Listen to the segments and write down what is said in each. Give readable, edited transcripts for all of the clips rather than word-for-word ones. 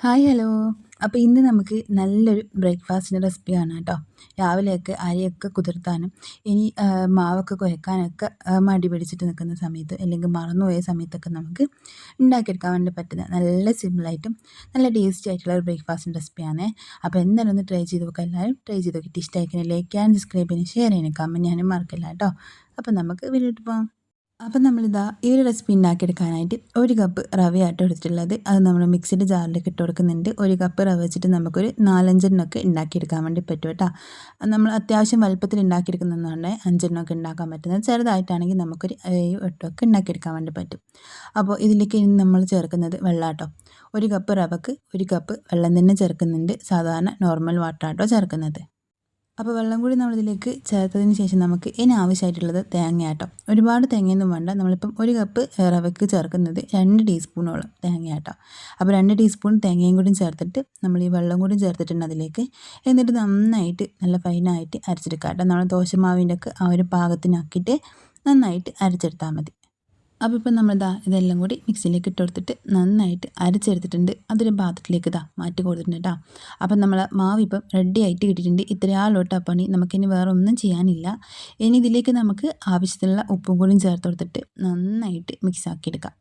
Hi hello. അപ്പോൾ ഇന്ന് നമുക്ക് നല്ലൊരു ബ്രേക്ക്ഫാസ്റ്റിൻ്റെ റെസിപ്പിയാണ് കേട്ടോ. രാവിലെയൊക്കെ അരിയൊക്കെ കുതിർത്താനും ഇനി മാവൊക്കെ കുഴക്കാനൊക്കെ മടി പിടിച്ചിട്ട് നിൽക്കുന്ന സമയത്ത് അല്ലെങ്കിൽ മറന്നുപോയ സമയത്തൊക്കെ നമുക്ക് ഉണ്ടാക്കിയെടുക്കാൻ വേണ്ടി പറ്റുന്ന നല്ല സിമ്പിളായിട്ടും നല്ല ടേസ്റ്റി ആയിട്ടുള്ള ഒരു ബ്രേക്ക്ഫാസ്റ്റിൻ്റെ റെസിപ്പിയാണ്. അപ്പോൾ എന്തായാലും ഒന്ന് ട്രൈ ചെയ്ത് നോക്കുക. എല്ലാവരും ട്രൈ ചെയ്ത് നോക്കിയിട്ട് ഇഷ്ടമായിരിക്കും ലൈക്ക് ചെയ്യാനും സബ്സ്ക്രൈബ് ചെയ്യാനും ഷെയർ ചെയ്യാനും കമൻറ്റ് ചെയ്യാനും മറക്കില്ല കേട്ടോ. അപ്പോൾ നമുക്ക് വീഡിയോട്ട് പോകാം. അപ്പം നമ്മളിതാ ഈ ഒരു റെസിപ്പി ഉണ്ടാക്കിയെടുക്കാനായിട്ട് 1 കപ്പ് റവയാട്ടോ എടുത്തിട്ടുള്ളത്. അത് നമ്മൾ മിക്സിയുടെ ജാറിലേക്ക് ഇട്ട് കൊടുക്കുന്നുണ്ട്. 1 കപ്പ് റവ വെച്ചിട്ട് നമുക്കൊരു 4-5 എണ്ണമൊക്കെ ഉണ്ടാക്കിയെടുക്കാൻ വേണ്ടി പറ്റും കേട്ടോ. നമ്മൾ അത്യാവശ്യം വലുപ്പത്തിൽ ഉണ്ടാക്കിയെടുക്കുന്നതാണ് 5 എണ്ണമൊക്കെ ഉണ്ടാക്കാൻ പറ്റുന്നത്. ചെറുതായിട്ടാണെങ്കിൽ നമുക്കൊരു 7-8 ഒക്കെ ഉണ്ടാക്കിയെടുക്കാൻ വേണ്ടി പറ്റും. അപ്പോൾ ഇതിലേക്ക് ഇനി നമ്മൾ ചേർക്കുന്നത് വെള്ളമാട്ടോ. 1 കപ്പ് റവക്ക് 1 കപ്പ് വെള്ളം തന്നെ ചേർക്കുന്നുണ്ട്. സാധാരണ നോർമൽ വാട്ടറാട്ടോ ചേർക്കുന്നത്. അപ്പോൾ വെള്ളം കൂടി നമ്മളിതിലേക്ക് ചേർത്തതിന് ശേഷം നമുക്ക് ഇനി ആവശ്യമായിട്ടുള്ളത് തേങ്ങയാട്ടോ. ഒരുപാട് തേങ്ങയൊന്നും വേണ്ട. നമ്മളിപ്പം 1 കപ്പ് റവയ്ക്ക് ചേർക്കുന്നത് 2 ടീസ്പൂണോളം തേങ്ങയാട്ടോ. അപ്പോൾ 2 ടീസ്പൂൺ തേങ്ങയും കൂടി ചേർത്തിട്ട് നമ്മൾ ഈ വെള്ളം കൂടി ചേർത്തിട്ടുണ്ട് അതിലേക്ക്. എന്നിട്ട് നന്നായിട്ട് നല്ല ഫൈനായിട്ട് അരച്ചെടുക്കാം കേട്ടോ. നമ്മൾ ദോശമാവിൻ്റെ ഒക്കെ ആ ഒരു പാകത്തിനാക്കിയിട്ട് നന്നായിട്ട് അരച്ചെടുത്താൽ മതി. അപ്പോൾ ഇപ്പം നമ്മളിതാ ഇതെല്ലാം കൂടി മിക്സിയിലേക്ക് ഇട്ട് കൊടുത്തിട്ട് നന്നായിട്ട് അരച്ചെടുത്തിട്ടുണ്ട്. അതൊരു പാത്രത്തിലേക്ക് മാറ്റി കൊടുത്തിട്ടുണ്ട് കേട്ടോ. അപ്പം നമ്മൾ മാവ് ഇപ്പം റെഡി ആയിട്ട് കിട്ടിയിട്ടുണ്ട്. ഇത്രയാളോട്ടാ പണി. നമുക്കിനി വേറെ ഒന്നും ചെയ്യാനില്ല. ഇനി ഇതിലേക്ക് നമുക്ക് ആവശ്യത്തിനുള്ള ഉപ്പും കൂടി ചേർത്ത് കൊടുത്തിട്ട് നന്നായിട്ട് മിക്സ് ആക്കിയെടുക്കാം.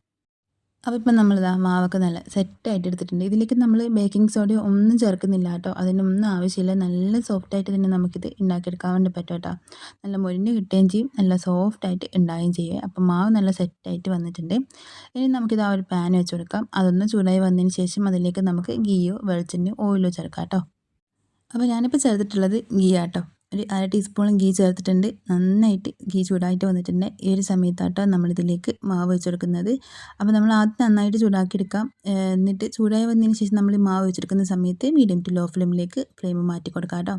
അപ്പോൾ ഇപ്പം നമ്മളിതാ മാവൊക്കെ നല്ല സെറ്റായിട്ട് എടുത്തിട്ടുണ്ട്. ഇതിലേക്ക് നമ്മൾ ബേക്കിംഗ് സോഡയോ ഒന്നും ചേർക്കുന്നില്ല കേട്ടോ. അതിനൊന്നും ആവശ്യമില്ല. നല്ല സോഫ്റ്റായിട്ട് തന്നെ നമുക്കിത് ഉണ്ടാക്കിയെടുക്കാൻ വേണ്ടി പറ്റും കേട്ടോ. നല്ല മൊരിഞ്ഞ് കിട്ടുകയും ചെയ്യും, നല്ല സോഫ്റ്റായിട്ട് ഉണ്ടാവുകയും ചെയ്യും. അപ്പോൾ മാവ് നല്ല സെറ്റായിട്ട് വന്നിട്ടുണ്ട്. ഇനി നമുക്കിത് ആ ഒരു പാൻ വെച്ച് കൊടുക്കാം. അതൊന്ന് ചൂടായി വന്നതിന് ശേഷം അതിലേക്ക് നമുക്ക് ഗീയോ വെളിച്ചെണ്ണയോ ഓയിലോ ചേർക്കാം കേട്ടോ. അപ്പോൾ ഞാനിപ്പോൾ ചേർത്തിട്ടുള്ളത് ഗീ ആട്ടോ. ഒരു 1/2 ടീസ്പൂൺ ഗീ ചേർത്തിട്ടുണ്ട്. നന്നായിട്ട് ഗീ ചൂടായിട്ട് വന്നിട്ടുണ്ട്. ഈ ഒരു സമയത്താട്ടോ നമ്മളിതിലേക്ക് മാവ് വെച്ചെടുക്കുന്നത്. അപ്പോൾ നമ്മൾ ആദ്യം നന്നായിട്ട് ചൂടാക്കിയെടുക്കാം. എന്നിട്ട് ചൂടായി വന്നതിന് ശേഷം നമ്മൾ ഈ മാവ് വെച്ചെടുക്കുന്ന സമയത്ത് മീഡിയം ടു ലോ ഫ്ലെയിമിലേക്ക് ഫ്ലെയിം മാറ്റി കൊടുക്കാം കേട്ടോ.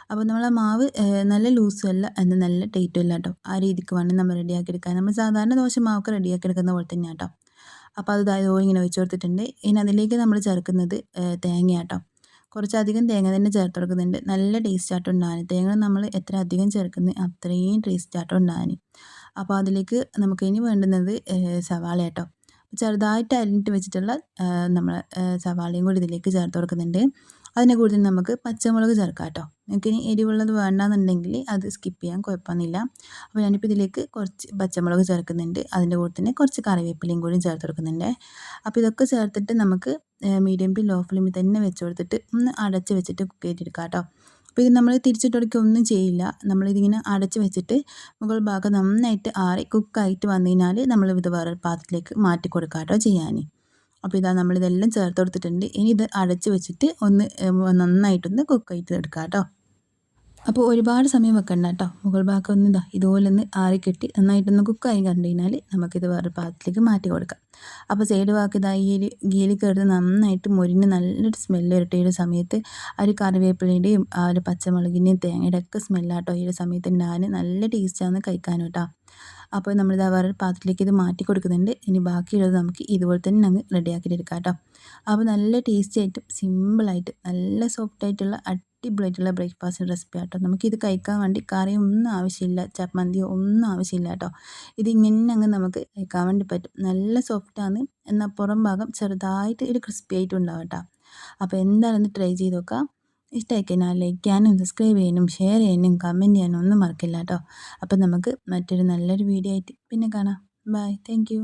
അപ്പോൾ നമ്മൾ ആ മാവ് നല്ല ലൂസും അല്ല എന്നാൽ നല്ല ടൈറ്റും അല്ല കേട്ടോ. ആ രീതിക്ക് വേണം നമ്മൾ റെഡിയാക്കിയെടുക്കാൻ. നമ്മൾ സാധാരണ ദോശ മാവൊക്കെ റെഡിയാക്കിയെടുക്കുന്ന പോലെ തന്നെയാണ് കേട്ടോ. അപ്പോൾ അത് ഇങ്ങനെ വെച്ച് കൊടുത്തിട്ടുണ്ട്. ഇനി അതിലേക്ക് നമ്മൾ ചേർക്കുന്നത് തേങ്ങയാട്ടോ. കുറച്ചധികം തേങ്ങ തന്നെ ചേർത്ത് കൊടുക്കുന്നുണ്ട്. നല്ല ടേസ്റ്റായിട്ട് ഉണ്ടാകാൻ. തേങ്ങ നമ്മൾ എത്ര അധികം ചേർക്കുന്നത് അത്രയും ടേസ്റ്റായിട്ട് ഉണ്ടാകാൻ. അപ്പോൾ അതിലേക്ക് നമുക്ക് ഇനി വേണ്ടുന്നത് സവാള കേട്ടോ. ചെറുതായിട്ട് അരിഞ്ഞിട്ട് വെച്ചിട്ടുള്ള നമ്മൾ സവാളയും കൂടി ഇതിലേക്ക് ചേർത്ത് കൊടുക്കുന്നുണ്ട്. അതിൻ്റെ കൂടെ നമുക്ക് പച്ചമുളക് ചേർക്കാം കേട്ടോ. നമുക്കിനി എരിവുള്ളത് വേണ്ടാന്നുണ്ടെങ്കിൽ അത് സ്കിപ്പ് ചെയ്യാൻ കുഴപ്പമൊന്നുമില്ല. അപ്പോൾ ഞാനിപ്പോൾ ഇതിലേക്ക് കുറച്ച് പച്ചമുളക് ചേർക്കുന്നുണ്ട്. അതിൻ്റെ കൂടെ തന്നെ കുറച്ച് കറിവേപ്പിലയും കൂടി ചേർത്ത് കൊടുക്കുന്നുണ്ട്. അപ്പോൾ ഇതൊക്കെ ചേർത്തിട്ട് നമുക്ക് മീഡിയം ടു ലോ ഫ്ലെയിമിൽ തന്നെ വെച്ച് കൊടുത്തിട്ട് ഒന്ന് അടച്ച് വെച്ചിട്ട് കുക്ക് ചെയ്തെടുക്കാം കേട്ടോ. അപ്പോൾ ഇത് നമ്മൾ തിരിച്ചിട്ടൊടുക്കുക ഒന്നും ചെയ്യില്ല. നമ്മളിതിങ്ങനെ അടച്ച് വെച്ചിട്ട് മുകൾ ഭാഗം നന്നായിട്ട് ആറി കുക്കായിട്ട് വന്നു കഴിഞ്ഞാൽ നമ്മൾ ഇത് വേറൊരു പാത്രത്തിലേക്ക് മാറ്റി കൊടുക്കാം കേട്ടോ ചെയ്യാൻ. അപ്പോൾ ഇതാ നമ്മളിതെല്ലാം ചേർത്ത് കൊടുത്തിട്ടുണ്ട്. ഇനി ഇത് അടച്ച് വെച്ചിട്ട് ഒന്ന് നന്നായിട്ടൊന്ന് കുക്കായിട്ട് എടുക്കാം കേട്ടോ. അപ്പോൾ ഒരുപാട് സമയം വെക്കണ്ട കേട്ടോ. മുകൾ ഭാഗം ഒന്ന് ഇതുപോലെ ഒന്ന് ആറിക്കെട്ടി നന്നായിട്ടൊന്ന് കുക്കായി കണ്ടു കഴിഞ്ഞാൽ നമുക്കിത് വേറെ പാത്രത്തിലേക്ക് മാറ്റി കൊടുക്കാം. അപ്പോൾ സൈഡ് ഭാഗം ഈ ഒരു ഗീലി കയറി നന്നായിട്ട് മൊരിഞ്ഞ് നല്ലൊരു സ്മെല്ല് വരട്ടെ. ഈ ഒരു സമയത്ത് ആ ഒരു കറിവേപ്പിലയുടെയും ആ ഒരു പച്ചമുളകിൻ്റെയും തേങ്ങയുടെ ഒക്കെ സ്മെല്ലാട്ടോ ഈ ഒരു സമയത്ത് ഉണ്ടാകാൻ നല്ല ടേസ്റ്റാണ് കഴിക്കാനും കേട്ടോ. അപ്പോൾ നമ്മളിത് വേറെ പാത്രത്തിലേക്ക് ഇത് മാറ്റി കൊടുക്കുന്നുണ്ട്. ഇനി ബാക്കിയുള്ളത് നമുക്ക് ഇതുപോലെ തന്നെ അങ്ങ് റെഡിയാക്കിയിട്ട് എടുക്കാം കേട്ടോ. അപ്പോൾ നല്ല ടേസ്റ്റി ആയിട്ടും സിമ്പിളായിട്ട് നല്ല സോഫ്റ്റായിട്ടുള്ള അടിപൊളിയായിട്ടുള്ള ബ്രേക്ക്ഫാസ്റ്റ് റെസിപ്പി ആട്ടോ. നമുക്കിത് കഴിക്കാൻ വേണ്ടി കറിയൊന്നും ആവശ്യമില്ല, ചമ്മന്തിയോ ഒന്നും ആവശ്യമില്ല കേട്ടോ. ഇതിങ്ങനെ അങ്ങ് നമുക്ക് കഴിക്കാൻ വേണ്ടി പറ്റും. നല്ല സോഫ്റ്റാണ്, എന്നാൽ പുറം ഭാഗം ചെറുതായിട്ട് ഒരു ക്രിസ്പി ആയിട്ടും ഉണ്ടാവും കേട്ടോ. അപ്പോൾ എന്തായാലും ട്രൈ ചെയ്ത് നോക്കാം. ഇഷ്ടമായി കഴിഞ്ഞാൽ ലൈക്ക് ചെയ്യാനും സബ്സ്ക്രൈബ് ചെയ്യാനും ഷെയർ ചെയ്യാനും കമൻറ്റ് ചെയ്യാനും ഒന്നും മറക്കില്ല കേട്ടോ. അപ്പോൾ നമുക്ക് മറ്റൊരു നല്ലൊരു വീഡിയോ ആയിട്ട് പിന്നെ കാണാം. ബൈ. Thank you.